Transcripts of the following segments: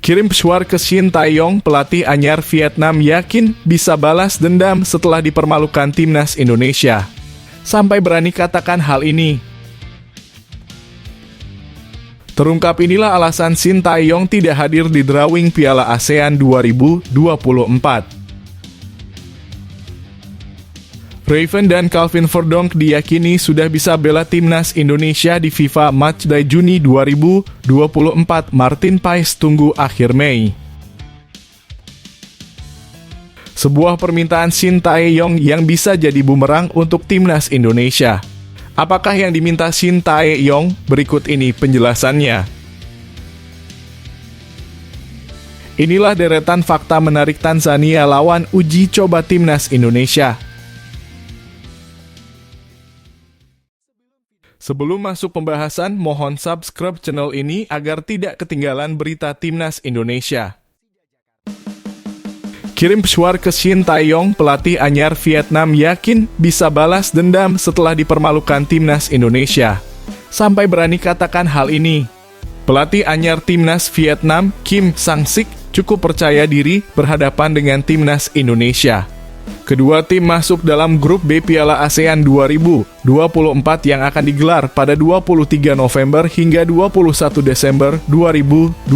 Kirim pesuar ke Shin Tae-yong, pelatih anyar Vietnam yakin bisa balas dendam setelah dipermalukan timnas Indonesia. Sampai berani katakan hal ini. Terungkap inilah alasan Shin Tae-yong tidak hadir di drawing Piala ASEAN 2024. Raven dan Calvin Verdonk diyakini sudah bisa bela timnas Indonesia di FIFA Matchday Juni 2024. Martin Paes tunggu akhir Mei. Sebuah permintaan Shin Tae-yong yang bisa jadi bumerang untuk timnas Indonesia. Apakah yang diminta Shin Tae-yong? Berikut ini penjelasannya. Inilah deretan fakta menarik Tanzania lawan uji coba timnas Indonesia. Sebelum masuk pembahasan, mohon subscribe channel ini agar tidak ketinggalan berita timnas Indonesia. Kirim pesuar ke Shin Tae-yong, pelatih anyar Vietnam yakin bisa balas dendam setelah dipermalukan timnas Indonesia. Sampai berani katakan hal ini. Pelatih anyar timnas Vietnam, Kim Sang-sik, cukup percaya diri berhadapan dengan timnas Indonesia. Kedua tim masuk dalam grup B Piala ASEAN 2024 yang akan digelar pada 23 November hingga 21 Desember 2024.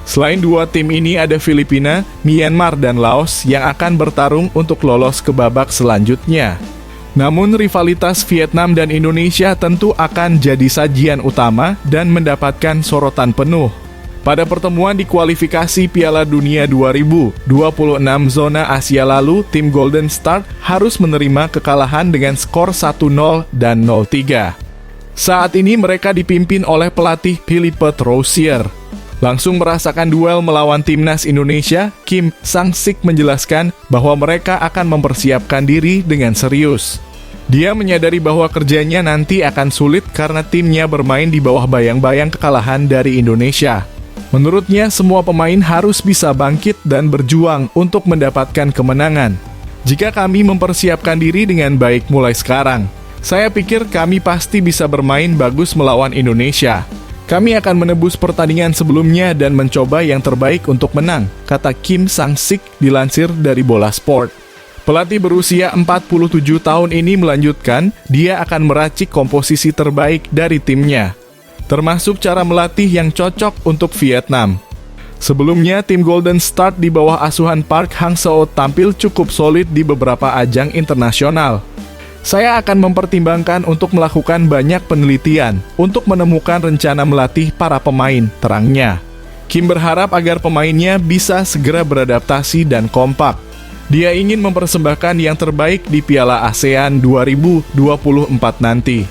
Selain dua tim ini ada Filipina, Myanmar, dan Laos yang akan bertarung untuk lolos ke babak selanjutnya. Namun rivalitas Vietnam dan Indonesia tentu akan jadi sajian utama dan mendapatkan sorotan penuh. Pada pertemuan di kualifikasi Piala Dunia 2026 zona Asia lalu, tim Golden Start harus menerima kekalahan dengan skor 1-0 dan 0-3. Saat ini mereka dipimpin oleh pelatih Philippe Troussier. Langsung merasakan duel melawan timnas Indonesia, Kim Sang-sik menjelaskan bahwa mereka akan mempersiapkan diri dengan serius. Dia menyadari bahwa kerjanya nanti akan sulit karena timnya bermain di bawah bayang-bayang kekalahan dari Indonesia. Menurutnya, semua pemain harus bisa bangkit dan berjuang untuk mendapatkan kemenangan. Jika kami mempersiapkan diri dengan baik mulai sekarang, saya pikir kami pasti bisa bermain bagus melawan Indonesia. Kami akan menebus pertandingan sebelumnya dan mencoba yang terbaik untuk menang, kata Kim Sang-sik dilansir dari Bola Sport. Pelatih berusia 47 tahun ini melanjutkan, dia akan meracik komposisi terbaik dari timnya, termasuk cara melatih yang cocok untuk Vietnam. Sebelumnya, tim Golden Start di bawah asuhan Park Hang-seo tampil cukup solid di beberapa ajang internasional. Saya akan mempertimbangkan untuk melakukan banyak penelitian untuk menemukan rencana melatih para pemain, terangnya. Kim berharap agar pemainnya bisa segera beradaptasi dan kompak. Dia ingin mempersembahkan yang terbaik di Piala ASEAN 2024 nanti.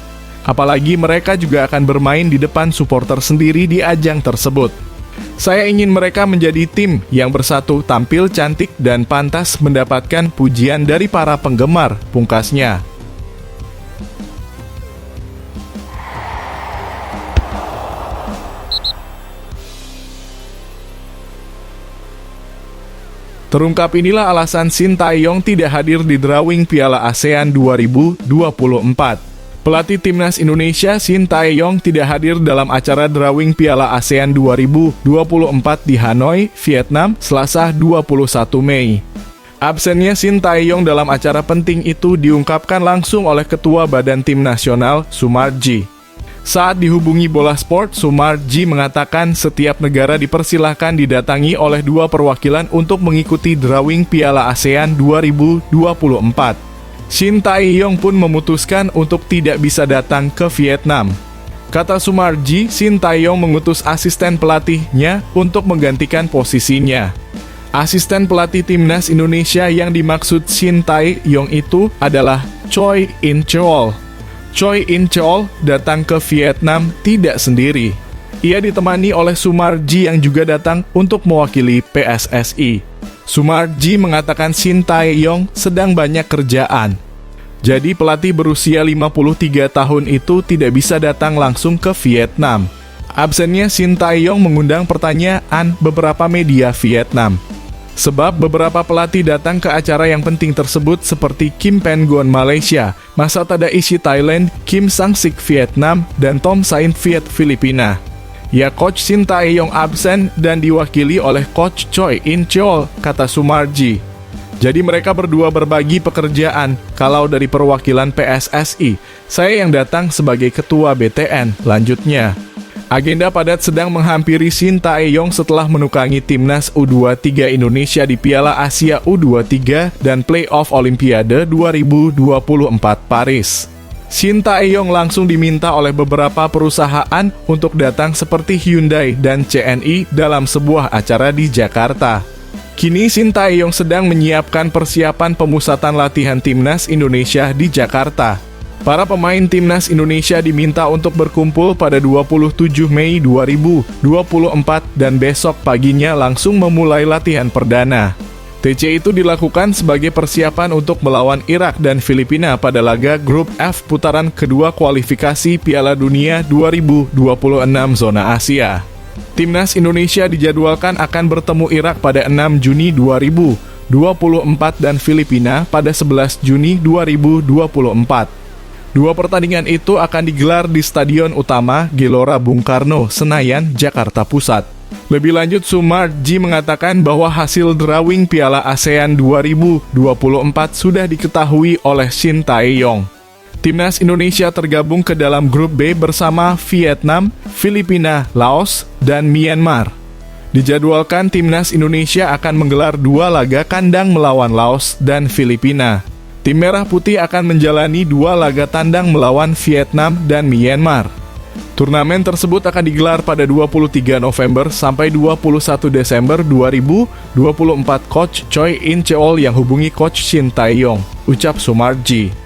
Apalagi mereka juga akan bermain di depan supporter sendiri di ajang tersebut. Saya ingin mereka menjadi tim yang bersatu, tampil cantik, dan pantas mendapatkan pujian dari para penggemar, pungkasnya. Terungkap inilah alasan Shin Tae-yong tidak hadir di drawing Piala ASEAN 2024. Pelatih timnas Indonesia Shin Tae-yong tidak hadir dalam acara drawing Piala ASEAN 2024 di Hanoi, Vietnam, Selasa 21 Mei. Absennya Shin Tae-yong dalam acara penting itu diungkapkan langsung oleh Ketua Badan Tim Nasional, Sumarji. Saat dihubungi Bola Sport, Sumarji mengatakan setiap negara dipersilahkan didatangi oleh dua perwakilan untuk mengikuti drawing Piala ASEAN 2024. Shin Tae-yong pun memutuskan untuk tidak bisa datang ke Vietnam. Kata Sumarji, Shin Tae-yong mengutus asisten pelatihnya untuk menggantikan posisinya. Asisten pelatih timnas Indonesia yang dimaksud Shin Tae-yong itu adalah Choi In-cheol. Choi In-cheol datang ke Vietnam tidak sendiri. Ia ditemani oleh Sumarji yang juga datang untuk mewakili PSSI. Sumarji mengatakan Shin Tae-yong sedang banyak kerjaan. Jadi pelatih berusia 53 tahun itu tidak bisa datang langsung ke Vietnam. Absennya Shin Tae-yong mengundang pertanyaan beberapa media Vietnam. Sebab beberapa pelatih datang ke acara yang penting tersebut seperti Kim Pen-gon Malaysia, Masa Tadaishi Thailand, Kim Sang-sik Vietnam, dan Tom Sain Viet Filipina. Ya, Coach Shin Tae-yong absen dan diwakili oleh Coach Choi In-cheol, kata Sumarji. Jadi mereka berdua berbagi pekerjaan. Kalau dari perwakilan PSSI, saya yang datang sebagai ketua BTN, lanjutnya. Agenda padat sedang menghampiri Shin Tae-yong setelah menukangi timnas U23 Indonesia di Piala Asia U23 dan Playoff Olimpiade 2024 Paris. Shin Tae-yong langsung diminta oleh beberapa perusahaan untuk datang seperti Hyundai dan CNI dalam sebuah acara di Jakarta. Kini Shin Tae-yong sedang menyiapkan persiapan pemusatan latihan timnas Indonesia di Jakarta. Para pemain timnas Indonesia diminta untuk berkumpul pada 27 Mei 2024 dan besok paginya langsung memulai latihan perdana. TC itu dilakukan sebagai persiapan untuk melawan Irak dan Filipina pada laga Grup F putaran kedua kualifikasi Piala Dunia 2026 zona Asia. Timnas Indonesia dijadwalkan akan bertemu Irak pada 6 Juni 2024 dan Filipina pada 11 Juni 2024. Dua pertandingan itu akan digelar di Stadion Utama Gelora Bung Karno, Senayan, Jakarta Pusat. Lebih lanjut, Sumarji mengatakan bahwa hasil drawing Piala ASEAN 2024 sudah diketahui oleh Shin Tae-yong. Timnas Indonesia tergabung ke dalam grup B bersama Vietnam, Filipina, Laos, dan Myanmar. Dijadwalkan timnas Indonesia akan menggelar 2 laga kandang melawan Laos dan Filipina. Tim Merah Putih akan menjalani 2 laga tandang melawan Vietnam dan Myanmar. Turnamen tersebut akan digelar pada 23 November sampai 21 Desember 2024. Coach Choi In-cheol yang hubungi Coach Shin Tae-yong, ucap Sumarji.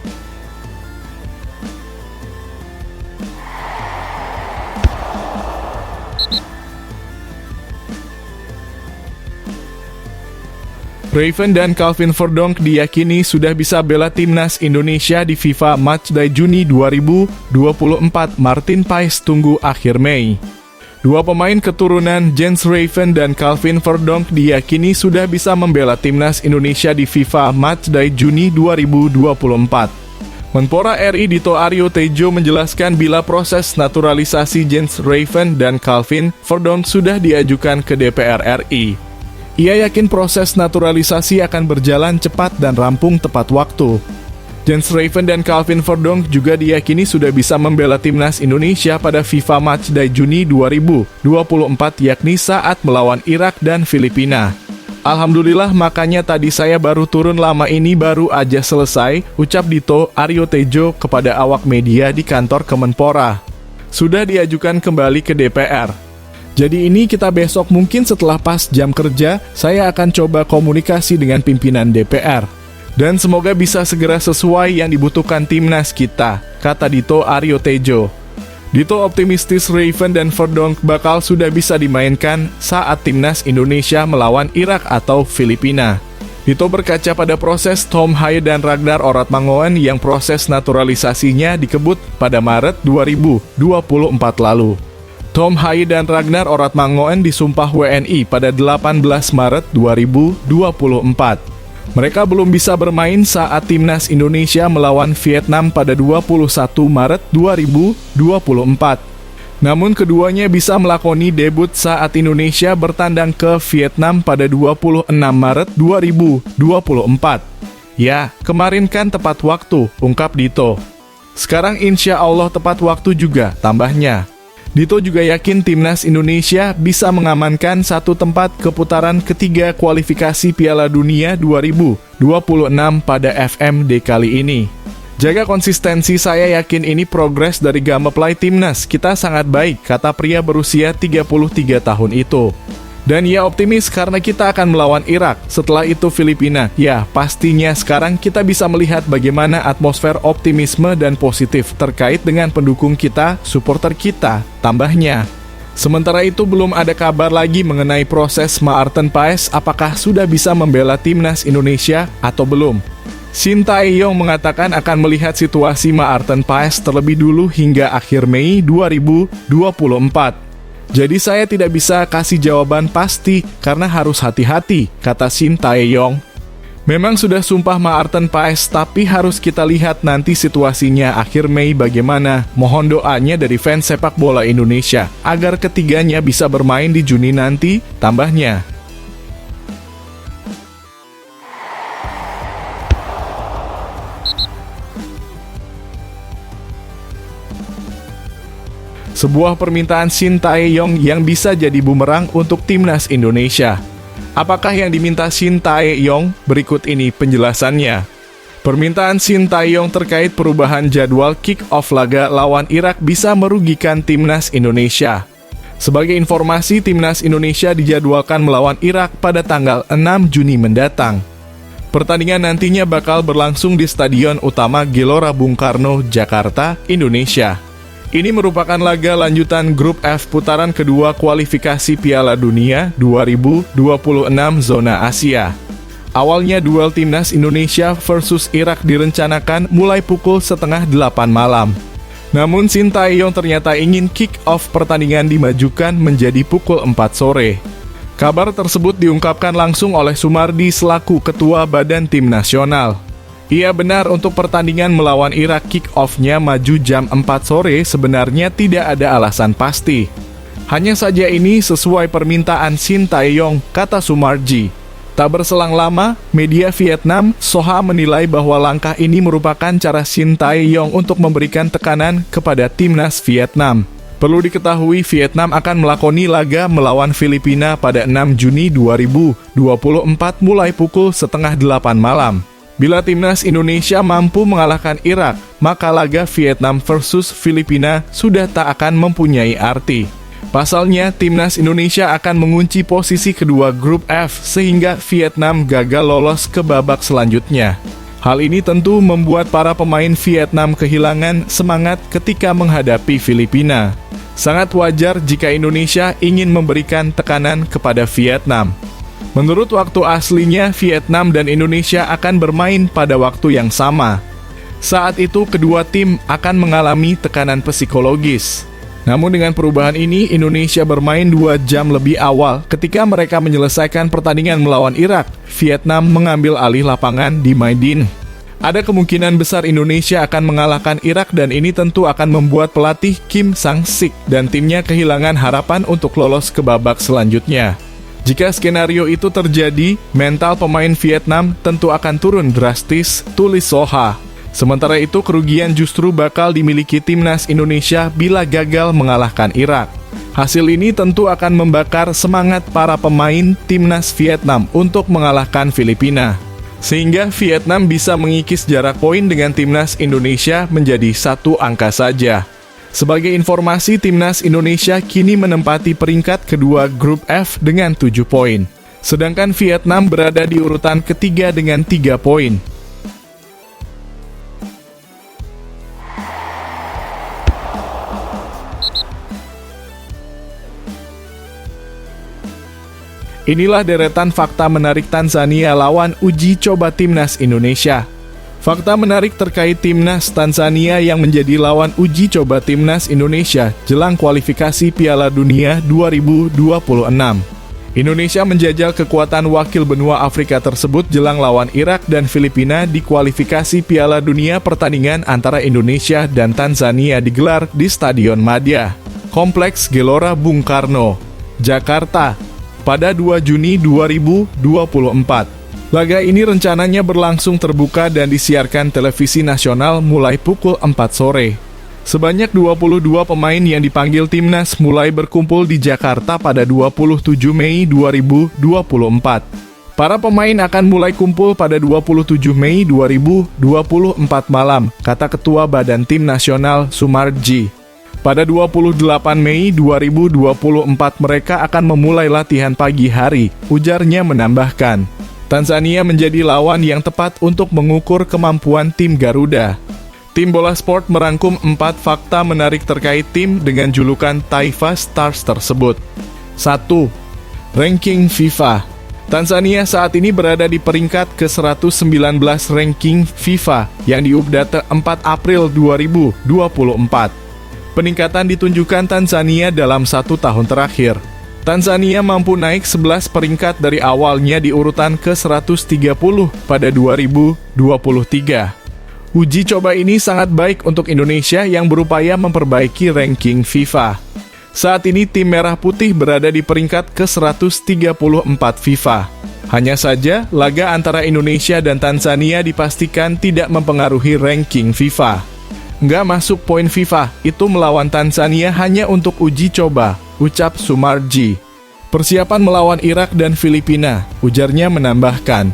Raven dan Calvin Verdonk diyakini sudah bisa bela timnas Indonesia di FIFA Matchday Juni 2024. Martin Paes tunggu akhir Mei. Dua pemain keturunan Jens Raven dan Calvin Verdonk diyakini sudah bisa membela timnas Indonesia di FIFA Matchday Juni 2024. Menpora RI Dito Aryo Tejo menjelaskan bila proses naturalisasi Jens Raven dan Calvin Verdonk sudah diajukan ke DPR RI. Ia yakin proses naturalisasi akan berjalan cepat dan rampung tepat waktu. Jens Raven dan Calvin Verdonk juga diyakini sudah bisa membela timnas Indonesia pada FIFA Matchday Juni 2024, yakni saat melawan Irak dan Filipina. Alhamdulillah, makanya tadi saya baru turun, lama ini baru aja selesai, ucap Dito Aryo Tejo kepada awak media di kantor Kemenpora. Sudah diajukan kembali ke DPR. Jadi ini kita besok, mungkin setelah pas jam kerja, saya akan coba komunikasi dengan pimpinan DPR. Dan semoga bisa segera sesuai yang dibutuhkan timnas kita, kata Dito Aryo Tejo. Dito optimistis Raven dan Verdonk bakal sudah bisa dimainkan saat timnas Indonesia melawan Irak atau Filipina. Dito berkaca pada proses Tom Haye dan Ragnar Oratmangoen yang proses naturalisasinya dikebut pada Maret 2024 lalu. Tom Haye dan Ragnar Oratmangoen disumpah WNI pada 18 Maret 2024. Mereka belum bisa bermain saat timnas Indonesia melawan Vietnam pada 21 Maret 2024. Namun keduanya bisa melakoni debut saat Indonesia bertandang ke Vietnam pada 26 Maret 2024. Ya, kemarin kan tepat waktu, ungkap Dito. Sekarang insya Allah tepat waktu juga, tambahnya. Dito juga yakin timnas Indonesia bisa mengamankan satu tempat ke putaran ketiga kualifikasi Piala Dunia 2026 pada FMD kali ini. Jaga konsistensi, saya yakin ini progres dari gameplay timnas kita sangat baik, kata pria berusia 33 tahun itu. Dan ia optimis karena kita akan melawan Irak, setelah itu Filipina. Ya, pastinya sekarang kita bisa melihat bagaimana atmosfer optimisme dan positif terkait dengan pendukung kita, supporter kita, tambahnya. Sementara itu belum ada kabar lagi mengenai proses Martin Paes apakah sudah bisa membela timnas Indonesia atau belum. Shin Tae-yong mengatakan akan melihat situasi Martin Paes terlebih dulu hingga akhir Mei 2024. Jadi saya tidak bisa kasih jawaban pasti karena harus hati-hati, kata Shin Tae-yong. Memang sudah sumpah Maarten Paes, tapi harus kita lihat nanti situasinya akhir Mei bagaimana. Mohon doanya dari fans sepak bola Indonesia, agar ketiganya bisa bermain di Juni nanti, tambahnya. Sebuah permintaan Shin Tae-yong yang bisa jadi bumerang untuk timnas Indonesia. Apakah yang diminta Shin Tae-yong? Berikut ini penjelasannya. Permintaan Shin Tae-yong terkait perubahan jadwal kick-off laga lawan Irak bisa merugikan timnas Indonesia. Sebagai informasi, timnas Indonesia dijadwalkan melawan Irak pada tanggal 6 Juni mendatang. Pertandingan nantinya bakal berlangsung di Stadion Utama Gelora Bung Karno, Jakarta, Indonesia. Ini merupakan laga lanjutan grup F putaran kedua kualifikasi Piala Dunia 2026 zona Asia. Awalnya duel timnas Indonesia versus Irak direncanakan mulai pukul 7:30 malam. Namun Shin Tae-yong ternyata ingin kick-off pertandingan dimajukan menjadi pukul 4 sore. Kabar tersebut diungkapkan langsung oleh Sumardi selaku Ketua Badan Tim Nasional. Iya benar, untuk pertandingan melawan Irak kick-off-nya maju jam 4 sore sebenarnya tidak ada alasan pasti. Hanya saja ini sesuai permintaan Shin Tae-yong, kata Sumarji. Tak berselang lama, media Vietnam, Soha menilai bahwa langkah ini merupakan cara Shin Tae-yong untuk memberikan tekanan kepada timnas Vietnam. Perlu diketahui, Vietnam akan melakoni laga melawan Filipina pada 6 Juni 2024 mulai pukul 7:30 malam. Bila timnas Indonesia mampu mengalahkan Irak, maka laga Vietnam versus Filipina sudah tak akan mempunyai arti. Pasalnya, timnas Indonesia akan mengunci posisi kedua grup F sehingga Vietnam gagal lolos ke babak selanjutnya. Hal ini tentu membuat para pemain Vietnam kehilangan semangat ketika menghadapi Filipina. Sangat wajar jika Indonesia ingin memberikan tekanan kepada Vietnam. Menurut waktu aslinya, Vietnam dan Indonesia akan bermain pada waktu yang sama. Saat itu, kedua tim akan mengalami tekanan psikologis. Namun dengan perubahan ini, Indonesia bermain 2 jam lebih awal ketika mereka menyelesaikan pertandingan melawan Irak. Vietnam mengambil alih lapangan di Maidin. Ada kemungkinan besar Indonesia akan mengalahkan Irak dan ini tentu akan membuat pelatih Kim Sang-sik dan timnya kehilangan harapan untuk lolos ke babak selanjutnya. Jika skenario itu terjadi, mental pemain Vietnam tentu akan turun drastis, tulis Soha. Sementara itu, kerugian justru bakal dimiliki timnas Indonesia bila gagal mengalahkan Irak. Hasil ini tentu akan membakar semangat para pemain timnas Vietnam untuk mengalahkan Filipina. Sehingga Vietnam bisa mengikis jarak poin dengan timnas Indonesia menjadi 1 angka saja. Sebagai informasi, timnas Indonesia kini menempati peringkat kedua grup F dengan 7 poin. Sedangkan Vietnam berada di urutan ketiga dengan 3 poin. Inilah deretan fakta menarik Tanzania lawan uji coba timnas Indonesia. Fakta menarik terkait timnas Tanzania yang menjadi lawan uji coba timnas Indonesia jelang kualifikasi Piala Dunia 2026. Indonesia menjajal kekuatan wakil benua Afrika tersebut jelang lawan Irak dan Filipina di kualifikasi Piala Dunia. Pertandingan antara Indonesia dan Tanzania digelar di Stadion Madia, Kompleks Gelora Bung Karno, Jakarta, pada 2 Juni 2024. Laga ini rencananya berlangsung terbuka dan disiarkan televisi nasional mulai pukul 4 sore. Sebanyak 22 pemain yang dipanggil timnas mulai berkumpul di Jakarta pada 27 Mei 2024. Para pemain akan mulai kumpul pada 27 Mei 2024 malam, kata Ketua Badan Tim Nasional Sumarji. Pada 28 Mei 2024 mereka akan memulai latihan pagi hari, ujarnya menambahkan. Tanzania menjadi lawan yang tepat untuk mengukur kemampuan tim Garuda. Tim Bola Sport merangkum 4 fakta menarik terkait tim dengan julukan Taifa Stars tersebut. 1. Ranking FIFA. Tanzania saat ini berada di peringkat ke-119 ranking FIFA yang diupdate 4 April 2024. Peningkatan ditunjukkan Tanzania dalam 1 tahun terakhir. Tanzania mampu naik 11 peringkat dari awalnya di urutan ke-130 pada 2023. Uji coba ini sangat baik untuk Indonesia yang berupaya memperbaiki ranking FIFA. Saat ini tim Merah Putih berada di peringkat ke-134 FIFA. Hanya saja, laga antara Indonesia dan Tanzania dipastikan tidak mempengaruhi ranking FIFA. Nggak masuk poin FIFA, itu melawan Tanzania hanya untuk uji coba, ucap Sumarji. Persiapan melawan Irak dan Filipina, ujarnya menambahkan.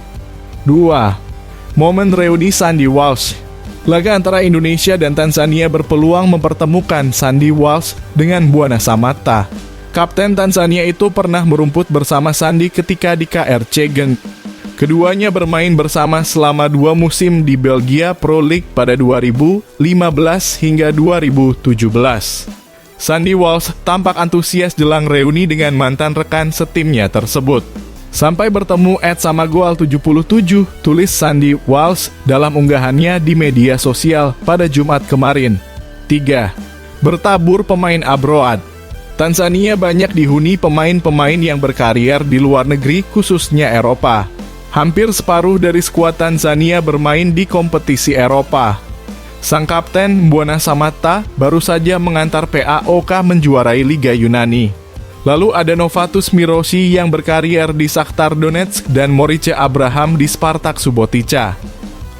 2. Momen reuni Sandy Walsh. Laga antara Indonesia dan Tanzania berpeluang mempertemukan Sandy Walsh dengan Mbwana Samatta. Kapten Tanzania itu pernah merumput bersama Sandy ketika di KRC Genk. Keduanya bermain bersama selama 2 musim di Belgia Pro League pada 2015 hingga 2017. Sandy Walsh tampak antusias jelang reuni dengan mantan rekan setimnya tersebut. Sampai bertemu @samagoal77, tulis Sandy Walsh dalam unggahannya di media sosial pada Jumat kemarin. 3. Bertabur pemain abroad. Tanzania banyak dihuni pemain-pemain yang berkarier di luar negeri, khususnya Eropa. Hampir separuh dari skuad Tanzania bermain di kompetisi Eropa. Sang kapten Mbwana Samatta baru saja mengantar PAOK menjuarai Liga Yunani. Lalu ada Novatus Miroshi yang berkarier di Shakhtar Donetsk dan Morice Abraham di Spartak Subotica.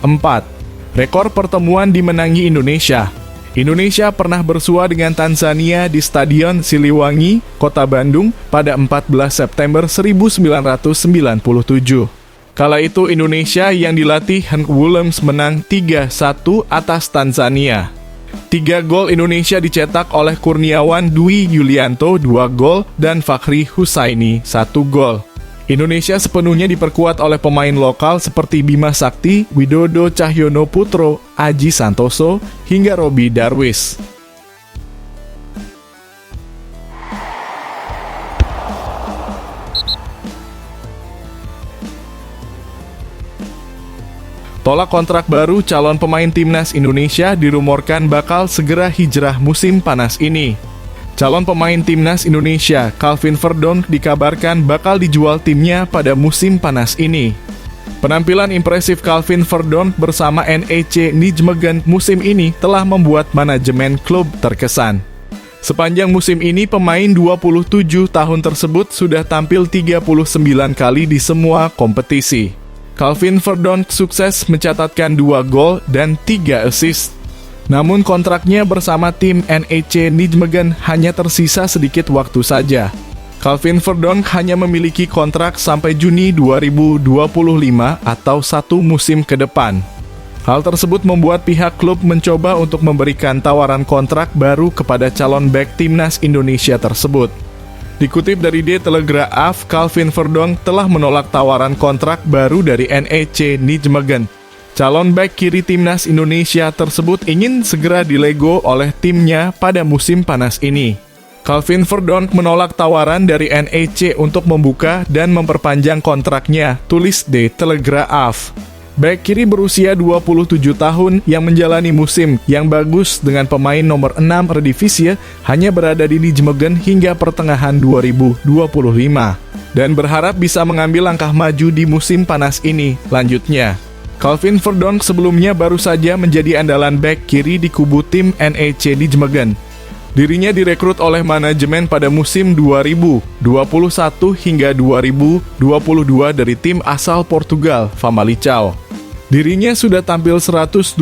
4. Rekor pertemuan dimenangi Indonesia. Indonesia pernah bersua dengan Tanzania di Stadion Siliwangi, Kota Bandung pada 14 September 1997. Kala itu Indonesia yang dilatih Hank Williams menang 3-1 atas Tanzania. 3 gol Indonesia dicetak oleh Kurniawan Dwi Yulianto 2 gol dan Fakhri Husaini 1 gol. Indonesia sepenuhnya diperkuat oleh pemain lokal seperti Bima Sakti, Widodo Cahyono Putro, Aji Santoso, hingga Robi Darwis. Tolak kontrak baru calon pemain timnas Indonesia dirumorkan bakal segera hijrah musim panas ini. Calon pemain timnas Indonesia, Calvin Verdonk, dikabarkan bakal dijual timnya pada musim panas ini. Penampilan impresif Calvin Verdonk bersama NEC Nijmegen musim ini telah membuat manajemen klub terkesan. Sepanjang musim ini, pemain 27 tahun tersebut sudah tampil 39 kali di semua kompetisi. Calvin Verdonk sukses mencatatkan 2 gol dan 3 assist. Namun kontraknya bersama tim NEC Nijmegen hanya tersisa sedikit waktu saja. Calvin Verdonk hanya memiliki kontrak sampai Juni 2025 atau 1 musim ke depan. Hal tersebut membuat pihak klub mencoba untuk memberikan tawaran kontrak baru kepada calon bek timnas Indonesia tersebut. Dikutip dari The Telegraph, Calvin Verdonk telah menolak tawaran kontrak baru dari NEC Nijmegen. Calon bek kiri timnas Indonesia tersebut ingin segera dilego oleh timnya pada musim panas ini. Calvin Verdonk menolak tawaran dari NEC untuk membuka dan memperpanjang kontraknya, tulis The Telegraph. Bek kiri berusia 27 tahun yang menjalani musim yang bagus dengan pemain nomor 6 Eredivisie hanya berada di Nijmegen hingga pertengahan 2025 dan berharap bisa mengambil langkah maju di musim panas ini, lanjutnya. Calvin Verdonk sebelumnya baru saja menjadi andalan bek kiri di kubu tim NEC Nijmegen. Dirinya direkrut oleh manajemen pada musim 2021 hingga 2022 dari tim asal Portugal, Famalicão. Dirinya sudah tampil 123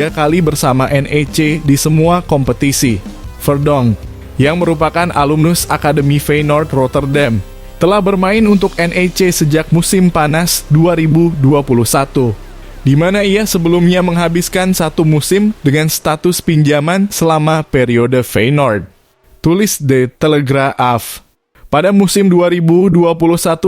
kali bersama NEC di semua kompetisi. Verdonk, yang merupakan alumnus Akademi Feyenoord Rotterdam, telah bermain untuk NEC sejak musim panas 2021, di mana ia sebelumnya menghabiskan 1 musim dengan status pinjaman selama periode Feyenoord. Tulis The Telegraph. Pada musim 2021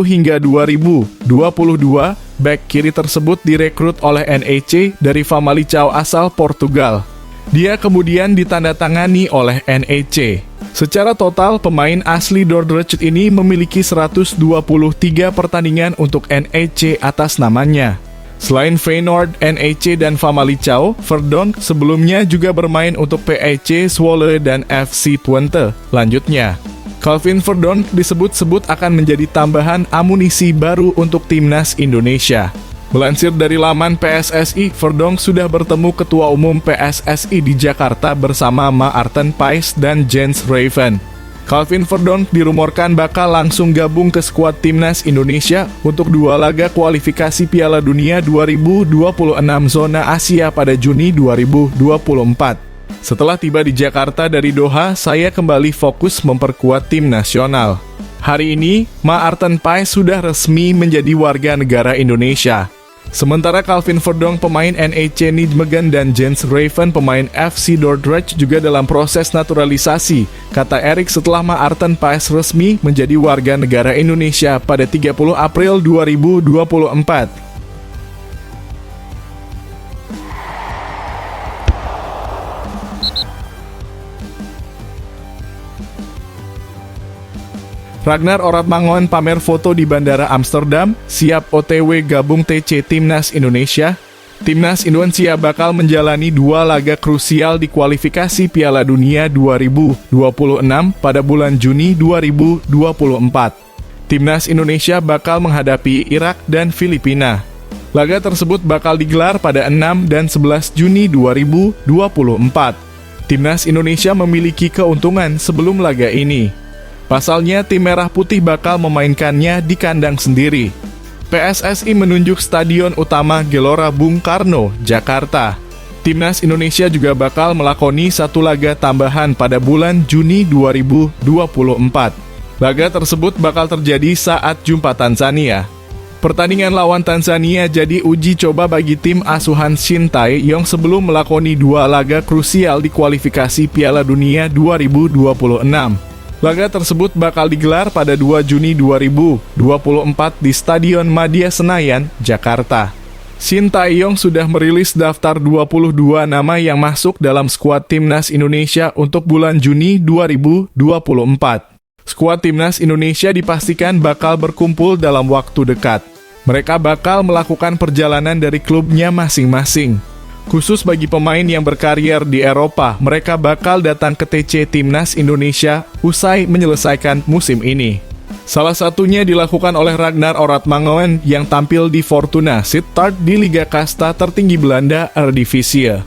hingga 2022, bek kiri tersebut direkrut oleh NEC dari Famalicão asal Portugal. Dia kemudian ditandatangani oleh NEC. Secara total, pemain asli Dordrecht ini memiliki 123 pertandingan untuk NEC atas namanya. Selain Feyenoord, NEC, dan Famalicão, Verdonk sebelumnya juga bermain untuk PEC Zwolle dan FC Twente, lanjutnya. Calvin Verdonk disebut-sebut akan menjadi tambahan amunisi baru untuk timnas Indonesia. Melansir dari laman PSSI, Verdonk sudah bertemu Ketua Umum PSSI di Jakarta bersama Maarten Paes dan Jens Raven. Calvin Verdonk dirumorkan bakal langsung gabung ke skuad timnas Indonesia untuk 2 laga kualifikasi Piala Dunia 2026 zona Asia pada Juni 2024. Setelah tiba di Jakarta dari Doha, saya kembali fokus memperkuat tim nasional. Hari ini, Maarten Paes sudah resmi menjadi warga negara Indonesia. Sementara Calvin Verdonk pemain NEC Nijmegen dan Jens Raven pemain FC Dordrecht juga dalam proses naturalisasi, kata Erik setelah Maarten Paes resmi menjadi warga negara Indonesia pada 30 April 2024. Ragnar Oratmangoen pamer foto di Bandara Amsterdam, siap OTW gabung TC Timnas Indonesia. Timnas Indonesia bakal menjalani 2 laga krusial di kualifikasi Piala Dunia 2026 pada bulan Juni 2024. Timnas Indonesia bakal menghadapi Irak dan Filipina. Laga tersebut bakal digelar pada 6 dan 11 Juni 2024. Timnas Indonesia memiliki keuntungan sebelum laga ini. Pasalnya, tim Merah Putih bakal memainkannya di kandang sendiri. PSSI menunjuk Stadion Utama Gelora Bung Karno, Jakarta. Timnas Indonesia juga bakal melakoni 1 laga tambahan pada bulan Juni 2024. Laga tersebut bakal terjadi saat jumpa Tanzania. Pertandingan lawan Tanzania jadi uji coba bagi tim asuhan Shin Tae-yong sebelum melakoni 2 laga krusial di kualifikasi Piala Dunia 2026. Laga tersebut bakal digelar pada 2 Juni 2024 di Stadion Madia Senayan, Jakarta. Shin Tae-yong sudah merilis daftar 22 nama yang masuk dalam skuad timnas Indonesia untuk bulan Juni 2024. Skuad timnas Indonesia dipastikan bakal berkumpul dalam waktu dekat. Mereka bakal melakukan perjalanan dari klubnya masing-masing. Khusus bagi pemain yang berkarier di Eropa, mereka bakal datang ke TC Timnas Indonesia usai menyelesaikan musim ini. Salah satunya dilakukan oleh Ragnar Oratmangoen yang tampil di Fortuna Sittard di Liga Kasta tertinggi Belanda, Eredivisie.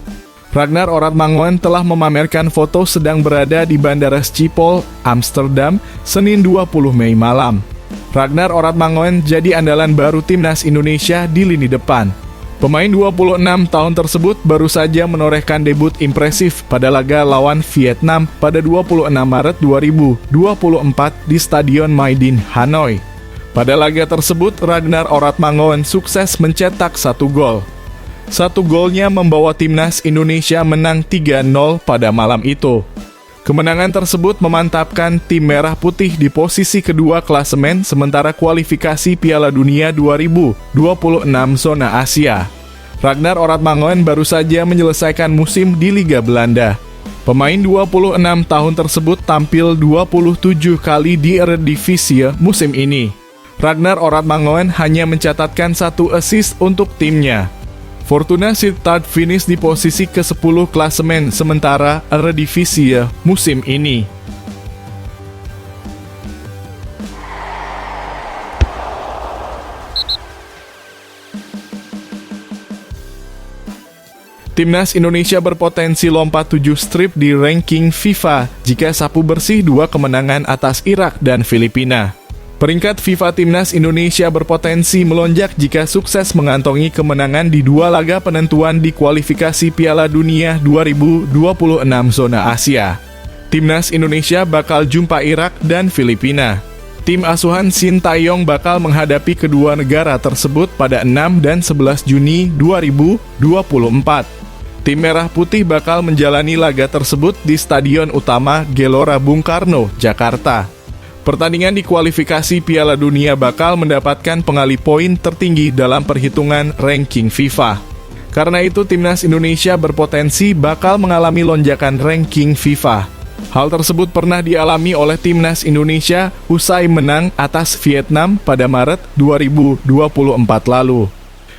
Ragnar Oratmangoen telah memamerkan foto sedang berada di Bandara Schiphol, Amsterdam, Senin 20 Mei malam. Ragnar Oratmangoen jadi andalan baru Timnas Indonesia di lini depan. Pemain 26 tahun tersebut baru saja menorehkan debut impresif pada laga lawan Vietnam pada 26 Maret 2024 di Stadion Maidin, Hanoi. Pada laga tersebut, Ragnar Oratmangoen sukses mencetak 1 gol. 1 golnya membawa Timnas Indonesia menang 3-0 pada malam itu. Kemenangan tersebut memantapkan tim Merah Putih di posisi kedua klasemen sementara kualifikasi Piala Dunia 2026 zona Asia. Ragnar Oratmangoen baru saja menyelesaikan musim di Liga Belanda. Pemain 26 tahun tersebut tampil 27 kali di Eredivisie musim ini. Ragnar Oratmangoen hanya mencatatkan 1 assist untuk timnya. Fortuna Sittard finish di posisi ke-10 klasemen sementara Eredivisie musim ini. Timnas Indonesia berpotensi lompat 7 strip di ranking FIFA jika sapu bersih 2 kemenangan atas Irak dan Filipina. Peringkat FIFA Timnas Indonesia berpotensi melonjak jika sukses mengantongi kemenangan di 2 laga penentuan di kualifikasi Piala Dunia 2026 zona Asia. Timnas Indonesia bakal jumpa Irak dan Filipina. Tim asuhan Shin Tae-yong bakal menghadapi kedua negara tersebut pada 6 dan 11 Juni 2024. Tim Merah Putih bakal menjalani laga tersebut di Stadion Utama Gelora Bung Karno, Jakarta. Pertandingan di kualifikasi Piala Dunia bakal mendapatkan pengalih poin tertinggi dalam perhitungan ranking FIFA. Karena itu, Timnas Indonesia berpotensi bakal mengalami lonjakan ranking FIFA. Hal tersebut pernah dialami oleh Timnas Indonesia usai menang atas Vietnam pada Maret 2024 lalu.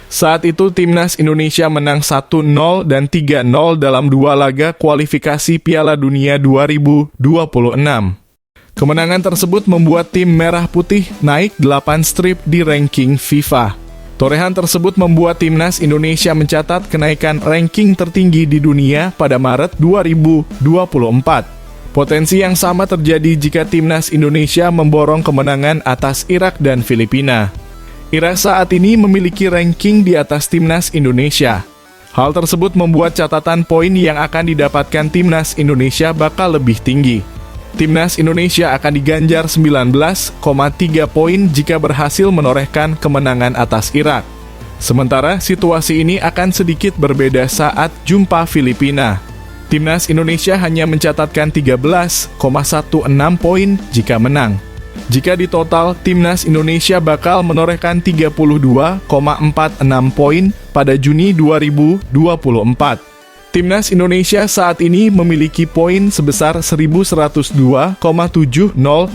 Saat itu, Timnas Indonesia menang 1-0 dan 3-0 dalam 2 laga kualifikasi Piala Dunia 2026. Kemenangan tersebut membuat tim Merah Putih naik 8 strip di ranking FIFA. Torehan tersebut membuat Timnas Indonesia mencatat kenaikan ranking tertinggi di dunia pada Maret 2024. Potensi yang sama terjadi jika Timnas Indonesia memborong kemenangan atas Irak dan Filipina. Irak saat ini memiliki ranking di atas Timnas Indonesia. Hal tersebut membuat catatan poin yang akan didapatkan Timnas Indonesia bakal lebih tinggi. Timnas Indonesia akan diganjar 19,3 poin jika berhasil menorehkan kemenangan atas Irak. Sementara situasi ini akan sedikit berbeda saat jumpa Filipina. Timnas Indonesia hanya mencatatkan 13,16 poin jika menang. Jika di total, Timnas Indonesia bakal menorehkan 32,46 poin pada Juni 2024. Timnas Indonesia saat ini memiliki poin sebesar 1102,70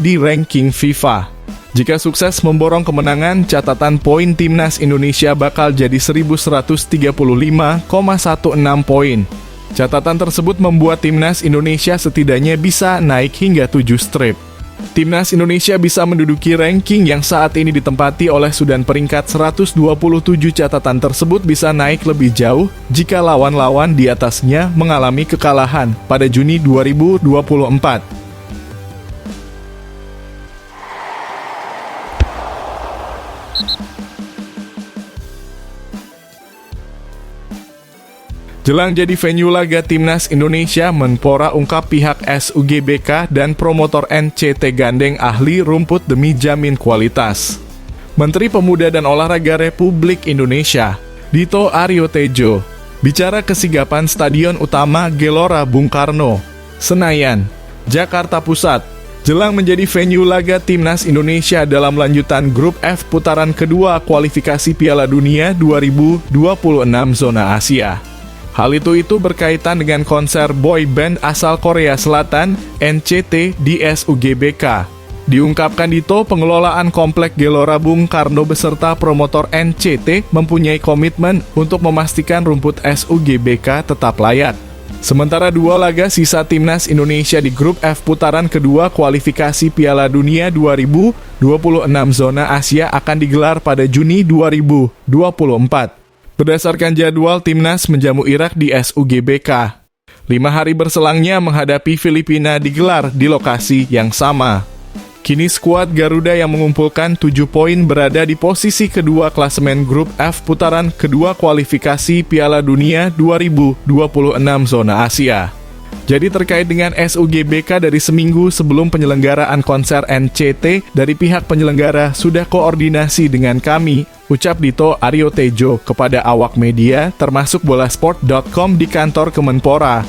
di ranking FIFA. Jika sukses memborong kemenangan, catatan poin Timnas Indonesia bakal jadi 1135,16 poin. Catatan tersebut membuat Timnas Indonesia setidaknya bisa naik hingga 7 strip. Timnas Indonesia bisa menduduki ranking yang saat ini ditempati oleh Sudan peringkat 127. Catatan tersebut bisa naik lebih jauh jika lawan-lawan di atasnya mengalami kekalahan pada Juni 2024. Jelang jadi venue laga Timnas Indonesia, Menpora ungkap pihak SUGBK dan promotor NCT gandeng ahli rumput demi jamin kualitas. Menteri Pemuda dan Olahraga Republik Indonesia, Dito Aryo Tejo, bicara kesigapan Stadion Utama Gelora Bung Karno, Senayan, Jakarta Pusat, jelang menjadi venue laga Timnas Indonesia dalam lanjutan Grup F putaran kedua kualifikasi Piala Dunia 2026 zona Asia. Hal itu berkaitan dengan konser boy band asal Korea Selatan, NCT di SUGBK. Diungkapkan Dito, pengelolaan Komplek Gelora Bung Karno beserta promotor NCT mempunyai komitmen untuk memastikan rumput SUGBK tetap layak. Sementara dua laga sisa Timnas Indonesia di Grup F putaran kedua kualifikasi Piala Dunia 2026 zona Asia akan digelar pada Juni 2024. Berdasarkan jadwal, Timnas menjamu Irak di SUGBK. 5 hari berselangnya menghadapi Filipina digelar di lokasi yang sama. Kini skuad Garuda yang mengumpulkan 7 poin berada di posisi kedua klasemen Grup F putaran kedua kualifikasi Piala Dunia 2026 zona Asia. Jadi terkait dengan SUGBK, dari seminggu sebelum penyelenggaraan konser NCT, dari pihak penyelenggara sudah koordinasi dengan kami, ucap Dito Aryo Tejo kepada awak media termasuk bolasport.com di kantor Kemenpora.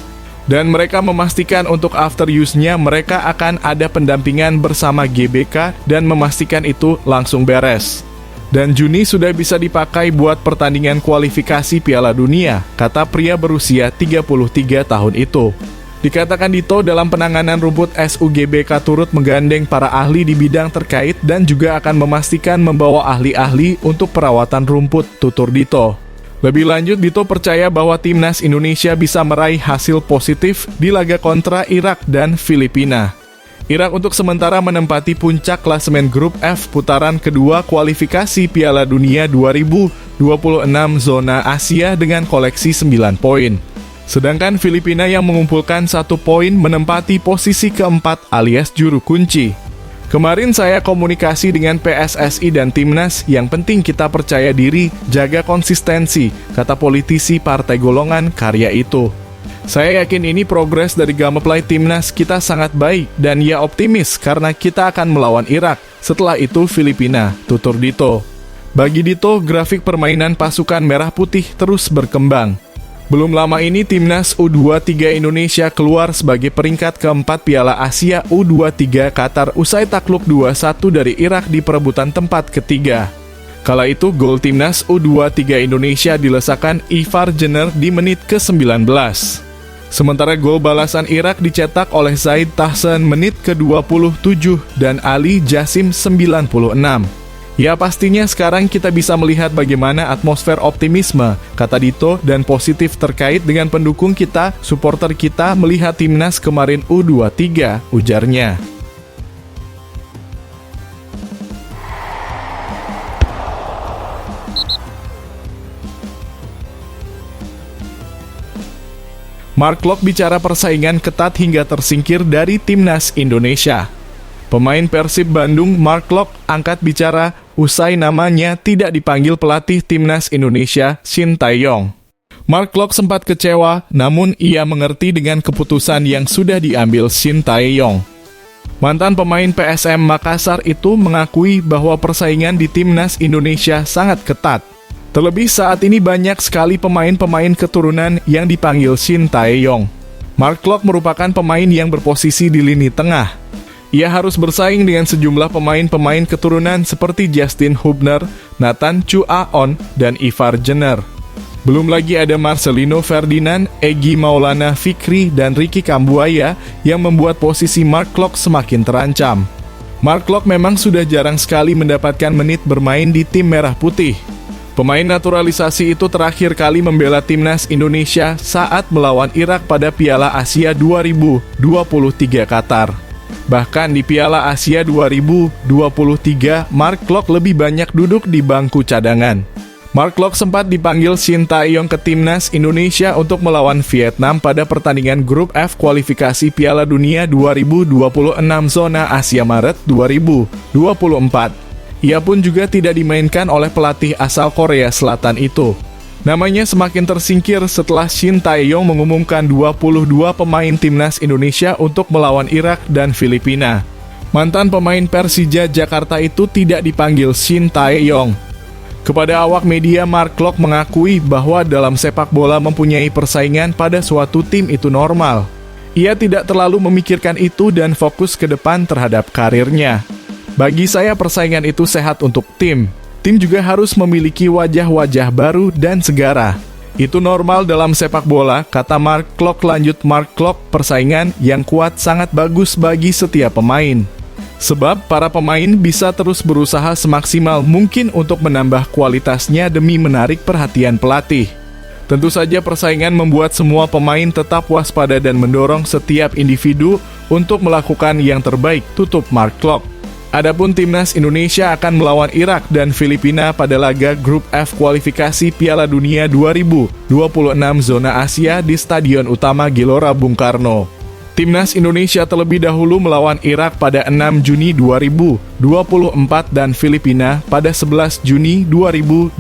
Dan mereka memastikan untuk after use-nya mereka akan ada pendampingan bersama GBK dan memastikan itu langsung beres. Dan Juni sudah bisa dipakai buat pertandingan kualifikasi Piala Dunia, kata pria berusia 33 tahun itu. Dikatakan Dito, dalam penanganan rumput SUGBK turut menggandeng para ahli di bidang terkait dan juga akan memastikan membawa ahli-ahli untuk perawatan rumput, tutur Dito. Lebih lanjut, Dito percaya bahwa Timnas Indonesia bisa meraih hasil positif di laga kontra Irak dan Filipina. Irak untuk sementara menempati puncak klasemen Grup F putaran kedua kualifikasi Piala Dunia 2026 zona Asia dengan koleksi 9 poin. Sedangkan Filipina yang mengumpulkan 1 poin menempati posisi keempat alias juru kunci. Kemarin saya komunikasi dengan PSSI dan Timnas, yang penting kita percaya diri, jaga konsistensi, kata politisi Partai Golongan Karya itu. Saya yakin ini progres dari gameplay Timnas kita sangat baik dan ya optimis karena kita akan melawan Irak, setelah itu Filipina, tutur Dito. Bagi Dito, grafik permainan pasukan Merah Putih terus berkembang. Belum lama ini Timnas U23 Indonesia keluar sebagai peringkat keempat Piala Asia U23 Qatar usai takluk 2-1 dari Irak di perebutan tempat ketiga. Kala itu gol Timnas U23 Indonesia dilesakan Ivar Jenner di menit ke-19. Sementara gol balasan Irak dicetak oleh Zaid Tahsan menit ke-27 dan Ali Jasim 96. Ya pastinya sekarang kita bisa melihat bagaimana atmosfer optimisme, kata Dito, dan positif terkait dengan pendukung kita, supporter kita melihat Timnas kemarin U23, ujarnya. Mark Klok bicara persaingan ketat hingga tersingkir dari timnas Indonesia. Pemain Persib Bandung Mark Klok angkat bicara usai namanya tidak dipanggil pelatih timnas Indonesia Shin Tae-yong. Mark Klok sempat kecewa, namun ia mengerti dengan keputusan yang sudah diambil Shin Tae-yong. Mantan pemain PSM Makassar itu mengakui bahwa persaingan di timnas Indonesia sangat ketat. Terlebih saat ini banyak sekali pemain-pemain keturunan yang dipanggil Shin Tae-yong. Mark Klok merupakan pemain yang berposisi di lini tengah. Ia harus bersaing dengan sejumlah pemain-pemain keturunan seperti Justin Hubner, Nathan Chu Aon, dan Ivar Jenner. Belum lagi ada Marcelino Ferdinand, Egy Maulana Fikri, dan Ricky Kambuaya yang membuat posisi Mark Klok semakin terancam. Mark Klok memang sudah jarang sekali mendapatkan menit bermain di tim merah putih. Pemain naturalisasi itu terakhir kali membela timnas Indonesia saat melawan Irak pada Piala Asia 2023 Qatar. Bahkan di Piala Asia 2023, Mark Klok lebih banyak duduk di bangku cadangan. Mark Klok sempat dipanggil Shin Tae-yong ke timnas Indonesia untuk melawan Vietnam pada pertandingan Grup F kualifikasi Piala Dunia 2026 zona Asia Maret 2024. Ia pun juga tidak dimainkan oleh pelatih asal Korea Selatan itu. Namanya semakin tersingkir setelah Shin Tae-yong mengumumkan 22 pemain timnas Indonesia untuk melawan Irak dan Filipina. Mantan pemain Persija Jakarta itu tidak dipanggil Shin Tae-yong. Kepada awak media, Mark Klok mengakui bahwa dalam sepak bola mempunyai persaingan pada suatu tim itu normal. Ia tidak terlalu memikirkan itu dan fokus ke depan terhadap karirnya. Bagi saya persaingan itu sehat untuk tim. Tim juga harus memiliki wajah-wajah baru dan segara. Itu normal dalam sepak bola, kata Mark Klok. Lanjut Mark Klok, persaingan yang kuat sangat bagus bagi setiap pemain. Sebab para pemain bisa terus berusaha semaksimal mungkin untuk menambah kualitasnya demi menarik perhatian pelatih. Tentu saja persaingan membuat semua pemain tetap waspada dan mendorong setiap individu untuk melakukan yang terbaik, tutup Mark Klok. Adapun timnas Indonesia akan melawan Irak dan Filipina pada laga Grup F kualifikasi Piala Dunia 2026 zona Asia di Stadion Utama Gelora Bung Karno. Timnas Indonesia terlebih dahulu melawan Irak pada 6 Juni 2024 dan Filipina pada 11 Juni 2024.